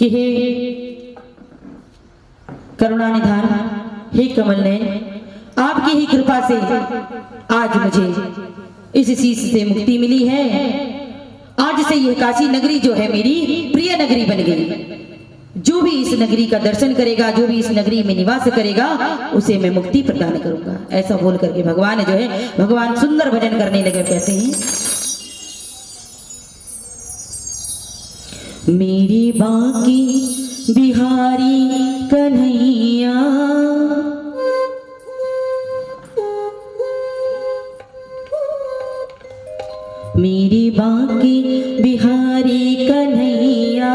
कि हे करुणानिधान, हे कमल नयन, आपकी ही कृपा से आज मुझे इस शीश से मुक्ति मिली है। आज से यह काशी नगरी जो है मेरी प्रिय नगरी बन गई। जो भी इस नगरी का दर्शन करेगा, जो भी इस नगरी में निवास करेगा, उसे मैं मुक्ति प्रदान करूंगा। ऐसा बोल करके भगवान जो है, भगवान सुंदर भजन करने लगे। कहते हैं, मेरी बाकी बिहारी कन्हैया, मेरी बाकी बिहारी कन्हैया,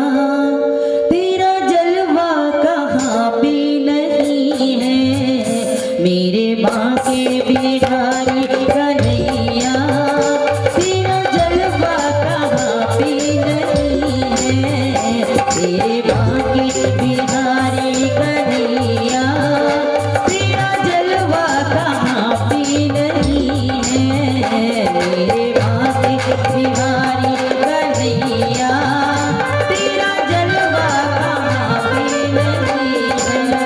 तेरा जलवा कहाँ पे नहीं है। मेरे बाके बिहारी कन्हैया, तेरा जलवा कहाँ पे नहीं है। तेरे बाके बिहारी कन्हैया, तेरा जलवा कहाँ पे नहीं है। मेरे बिहारी कन्हैया, तेरा जलवा कहाँ पे नहीं है।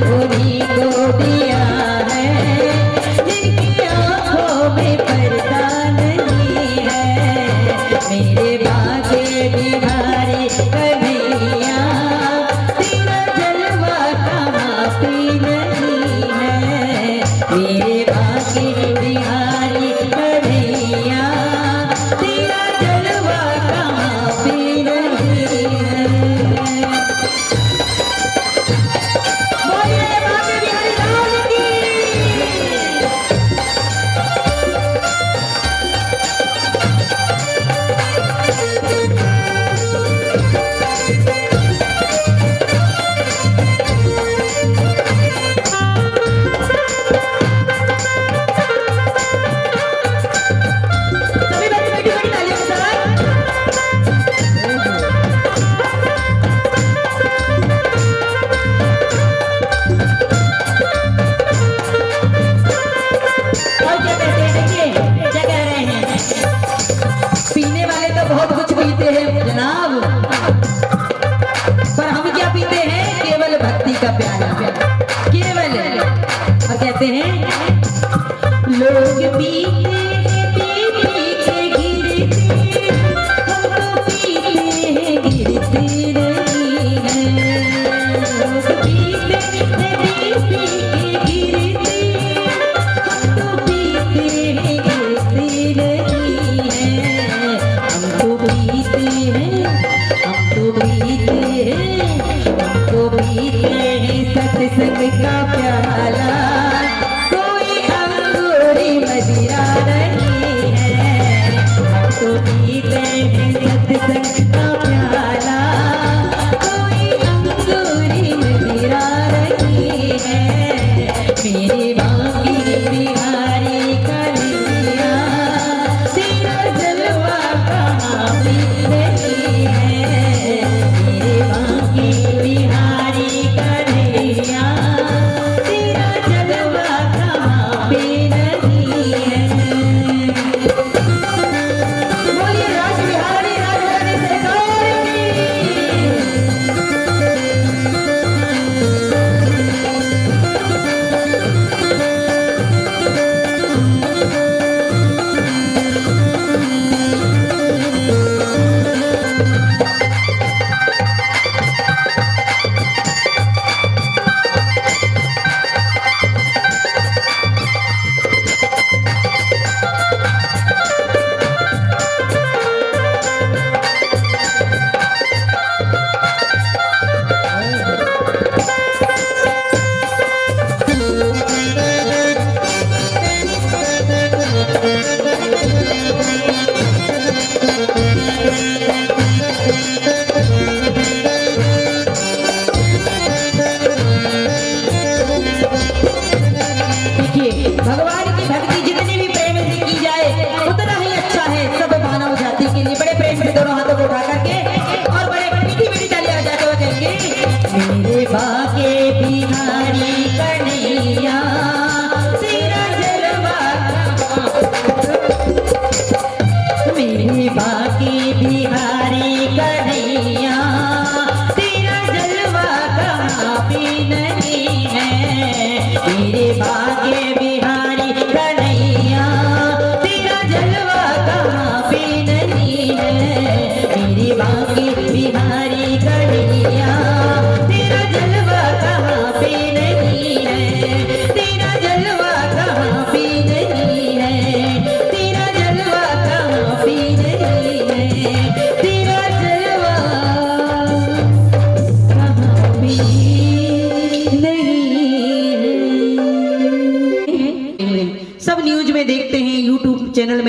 उन्हीं को दिया है जिनकी आंखों में पर्दा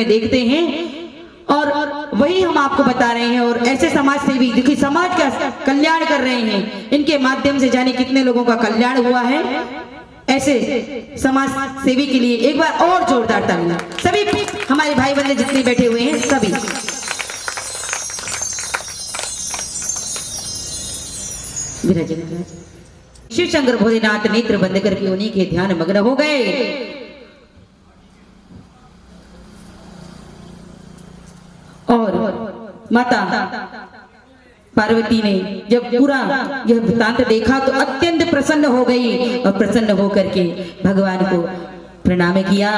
में देखते हैं और वही हम आपको बता रहे हैं। और ऐसे समाज सेवी देखिए समाज का कल्याण कर रहे हैं, इनके माध्यम से जाने कितने लोगों का कल्याण हुआ है। ऐसे समाज सेवी के लिए एक बार और जोरदार तालियां सभी हमारे भाई बंधु जितने बैठे हुए हैं सभी। शिव शंकर भोलेनाथ नेत्र बंद करके उन्हीं के ध्यान मग्न हो गए। और माता पार्वती ने जब पूरा यह वृत्तांत देखा तो अत्यंत प्रसन्न हो गई और प्रसन्न होकर के भगवान को प्रणाम किया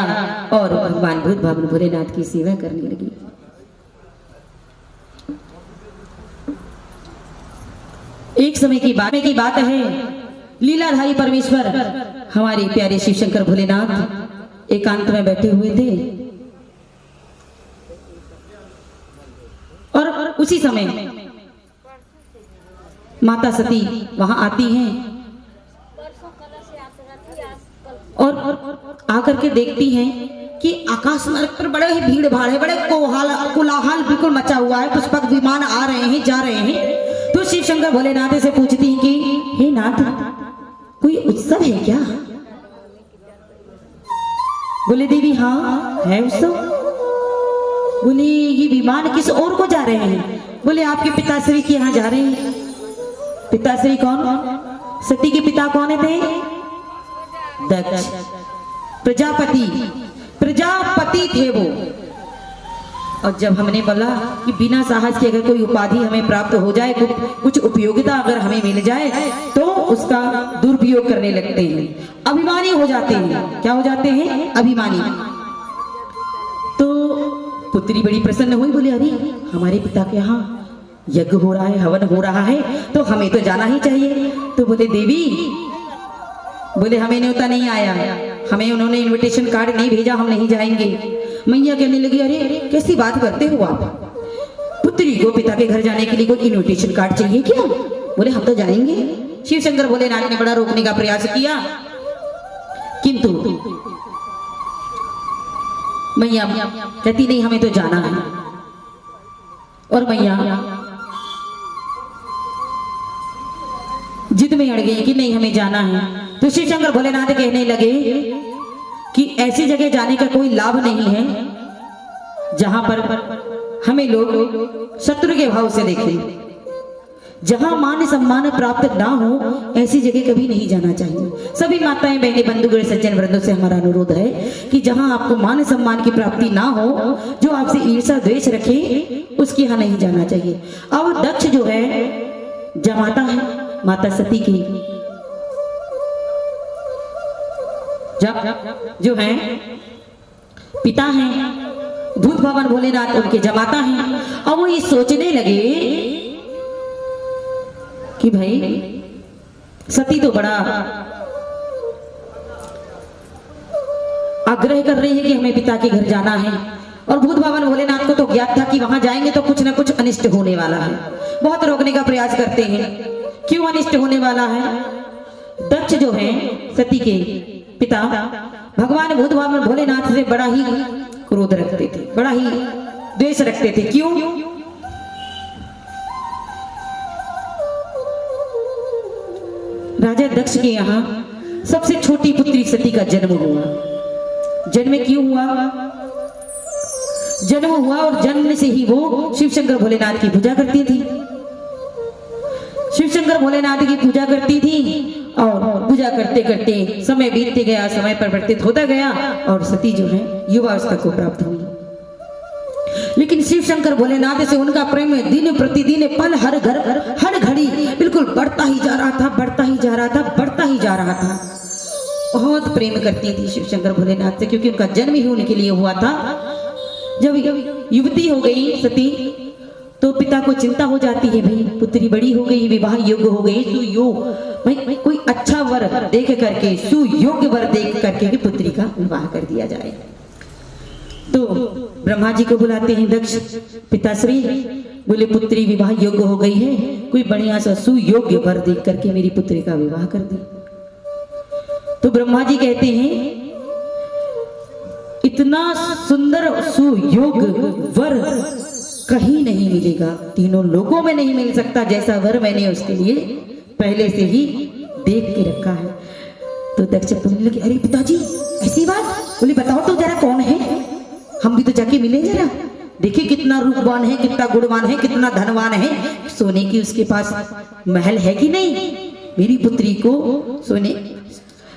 और भगवान भूत भावन भोलेनाथ की सेवा करने लगी। एक समय की बात है, लीलाधारी परमेश्वर हमारे प्यारे शिव शंकर भोलेनाथ एकांत में बैठे हुए थे और उसी समय माता सती वहां आती हैं और आकर के देखती हैं कि आकाश मार्ग पर बड़े ही भीड़ भाड़ है, बड़े कोलाहल बिल्कुल मचा हुआ है, पुष्पक विमान आ रहे हैं जा रहे हैं। तो शिव शंकर भोलेनाथ से पूछती हैं कि हे नाथ कोई उत्सव है क्या? बोले देवी हाँ है उत्सव। बोले ये विमान किस ओर को जा रहे हैं? बोले आपके पिताश्री के यहाँ जा रहे हैं। पिताश्री कौन? सती के पिता कौन थे? दक्ष प्रजापति थे वो। और जब हमने बोला कि बिना साहस के अगर कोई उपाधि हमें प्राप्त हो जाए, कुछ उपयोगिता अगर हमें मिल जाए तो उसका दुरुपयोग करने लगते हैं, अभिमानी हो जाते हैं। क्या हो जाते हैं? अभिमानी। तो पुत्री बड़ी प्रसन्न हुई, बोली अरे हमारे पिता के यहाँ यज्ञ हो रहा है, हवन हो रहा है, तो हमें तो जाना ही चाहिए। तो बोले देवी, बोले हमें न्योता नहीं आया, हमें उन्होंने इनविटेशन कार्ड नहीं भेजा, हम नहीं जाएंगे। मैया कहने लगी अरे कैसी बात करते हो आप, पुत्री को पिता के घर जाने के लिए कोई इनविटेशन कार्ड चाहिए क्या? बोले हम तो जाएंगे। शिव शंकर भोलेनाथ ने बड़ा रोकने का प्रयास किया, किंतु मैया कहती नहीं हमें तो जाना है। और मैया जिद में अड़ गई कि नहीं हमें जाना है। तो शिव शंकर भोलेनाथ कहने लगे कि ऐसी जगह जाने का कोई लाभ नहीं है जहां पर हमें लोग शत्रु के भाव से देखें, जहां मान सम्मान प्राप्त ना हो, ऐसी जगह कभी नहीं जाना चाहिए। सभी माताएं बहनें बंधुगण सज्जन वृंदों से हमारा अनुरोध है कि जहां आपको मान सम्मान की प्राप्ति ना हो, जो आपसे ईर्ष्या द्वेष रखे, उसके यहाँ नहीं जाना चाहिए। अब दक्ष जो है जमाता है माता सती की, जो है पिता हैं भूत भवन भोलेनाथ, उनके जमाता हैं। और वो ये सोचने लगे कि भाई सती तो बड़ा आग्रह कर रही है कि हमें पिता के घर जाना है, और भूत भवन भोलेनाथ को तो ज्ञात था कि वहां जाएंगे तो कुछ ना कुछ अनिष्ट होने वाला है। बहुत रोकने का प्रयास करते हैं, क्यों अनिष्ट होने वाला है? दक्ष जो है सती के पिता भगवान भूत भवन भोलेनाथ से बड़ा ही क्रोध रखते थे, बड़ा ही द्वेष रखते थे। क्यों? राजा दक्ष के यहाँ सबसे छोटी पुत्री सती का जन्म हुआ। जन्म क्यों हुआ? जन्म हुआ और जन्म से ही वो शिव शंकर भोलेनाथ की पूजा करती थी। शिव शंकर भोलेनाथ की पूजा करती थी और पूजा करते करते समय बीतते गया, समय परिवर्तित होता गया और सती जो है युवावस्था को प्राप्त हुई। लेकिन शिव शंकर भोलेनाथ से उनका प्रेम दिन प्रतिदिन पल हर घर हर घड़ी बिल्कुल बढ़ता ही जा रहा था, बढ़ता ही जा रहा था, बढ़ता ही जा रहा था। बहुत प्रेम करती थी शिव शंकर भोलेनाथ से, क्योंकि उनका जन्म ही उनके लिए हुआ था। जब युवती हो गई सती तो पिता को चिंता हो जाती है, भाई पुत्री बड़ी हो गई, विवाह योग्य हो गई, सुयोग भाई कोई अच्छा वर देख करके, सुयोग्य वर देख करके कि पुत्री का विवाह कर दिया जाए। तो ब्रह्मा जी को बुलाते हैं दक्ष पिताश्री, बोले पुत्री विवाह योग्य हो गई है, कोई बढ़िया सा सुयोग्य वर देख करके मेरी पुत्री का विवाह कर दे। तो ब्रह्मा जी कहते हैं इतना सुंदर सुयोग वर कहीं नहीं मिलेगा, तीनों लोगों में नहीं मिल सकता जैसा वर मैंने उसके लिए पहले से ही देख के रखा है। तो दक्ष बोलने लगे, अरे पिताजी ऐसी बात? बोले बताओ तो जरा कौन है, हम भी तो जाके मिले जरा, देखिए कितना रूपवान है, कितना गुणवान है, कितना धनवान है, सोने की उसके पास महल है कि नहीं, मेरी पुत्री को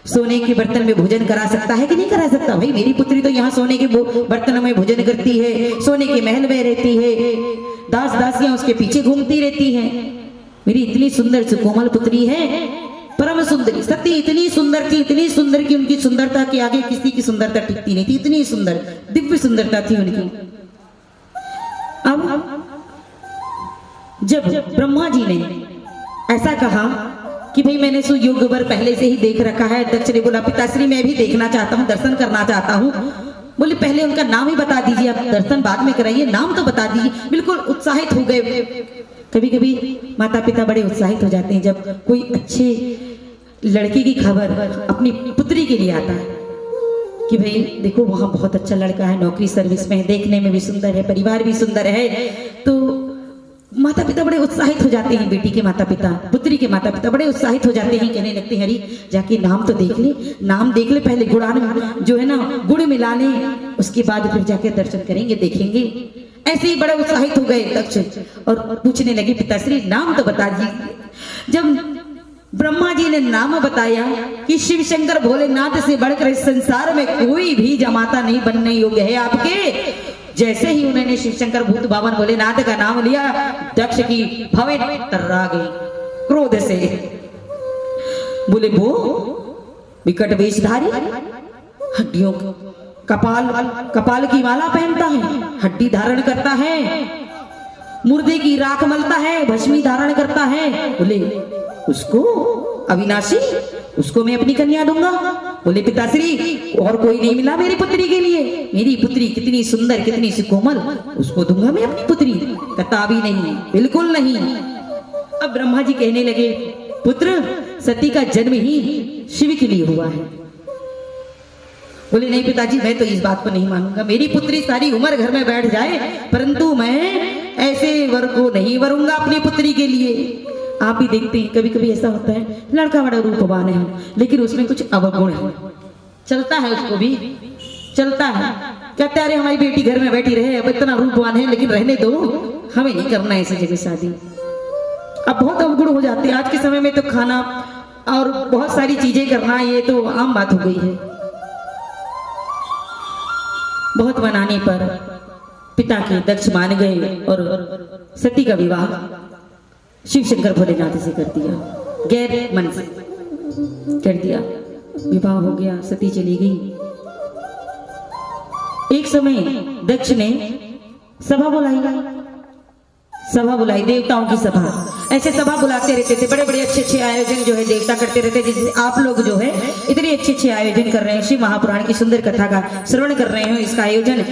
सोने के बर्तन में भोजन करा सकता है कि नहीं करा सकता? भाई मेरी पुत्री तो यहाँ सोने के बर्तनों में भोजन करती है, सोने के महल में रहती है, दास दासियां उसके पीछे घूमती रहती हैं। मेरी इतनी सुंदर सुकोमल पुत्री है, परम सुंदरी, सती इतनी सुंदर की उनकी सुंदरता के आगे किसी की सुंदरता टिकती नहीं थी, इतनी सुंदर दिव्य सुंदरता थी उनकी। अब जब ब्रह्मा जी ने ऐसा कहा कि भाई मैंने सुयोग वर पहले से ही देख रखा है, दक्ष ने बोला पिताश्री मैं भी देखना चाहता हूँ, दर्शन करना चाहता हूँ। बोले पहले उनका नाम ही बता दीजिए, आप दर्शन बाद में कराइए, नाम तो बता दीजिए। बिल्कुल उत्साहित हो गए। कभी कभी माता पिता बड़े उत्साहित हो जाते हैं जब कोई अच्छे लड़की की खबर अपनी पुत्री के लिए आता है कि भाई देखो वहां बहुत अच्छा लड़का है, नौकरी सर्विस में है, देखने में भी सुंदर है, परिवार भी सुंदर है। तो माता पिता बड़े उत्साहित हो जाते हैं, बेटी के माता पिता, पुत्री के माता पिता बड़े उत्साहित हो जाते हैं, कहने लगते हैं अरे जाके नाम तो देख ले, नाम देख ले, पहले गुणान जो है ना गुण मिला ले, उसके बाद फिर जाके दर्शन करेंगे, देखेंगे। ऐसे ही बड़े उत्साहित हो गए दक्ष और पूछने लगे पिताश्री नाम तो बता दीजिए। जब ब्रह्मा जी ने नाम बताया कि शिव शंकर भोलेनाथ से बढ़कर इस संसार में कोई भी जमाता नहीं बनने योग्य है आपके, जैसे ही उन्होंने शिव शंकर भूत बावन भोलेनाथ का नाम लिया, दक्ष की भवें तर्रा गई क्रोध से। बोले वो विकट वेशधारी, हड्डियों कपाल की माला पहनता है, हड्डी धारण करता है, मुर्दे की राख मलता है, भस्मी धारण करता है। बोले उसको अविनाशी, उसको मैं अपनी कन्या दूंगा। बोले पिताश्री और कोई नहीं मिला मेरी पुत्री के लिए, मेरी पुत्री कितनी सुंदर कितनी सुकोमल, उसको दूंगा मैं अपनी पुत्री। कताबी नहीं, बिल्कुल नहीं। अब ब्रह्मा जी कहने लगे पुत्र सती का जन्म ही शिव के लिए हुआ है। बोले नहीं पिताजी मैं तो इस बात को नहीं मानूंगा, मेरी पुत्री सारी उम्र घर में बैठ जाए परंतु मैं ऐसे वर को नहीं वरूंगा अपनी पुत्री के लिए। आप भी देखते हैं कभी कभी ऐसा होता है, लड़का बड़ा रूपवान है लेकिन उसमें कुछ अवगुण है, चलता है उसको भी चलता है, कहते अरे हमारी बेटी घर में बैठी रहे, अब इतना रूपवान है लेकिन रहने दो, हमें नहीं करना ऐसी जगह शादी। अब बहुत अवगुण हो जाते हैं आज के समय में, तो खाना और बहुत सारी चीजें करना ये तो आम बात हो गई है। बहुत मनाने पर पिता के दक्ष मान गए और सती का विवाह शिव शंकर भोलेनाथ से कर दिया, गैर मन से कर दिया, विवाह हो गया, सती चली गई। एक समय दक्ष ने सभा बुलाई, देवताओं की सभा। ऐसे सभा बुलाते रहते थे, बड़े बड़े अच्छे आयोजन जो है देवता करते रहते, जैसे आप लोग जो है इतने अच्छे आयोजन कर रहे हैं, शिव महापुराण की सुंदर कथा का श्रवण कर रहे हो, इसका आयोजन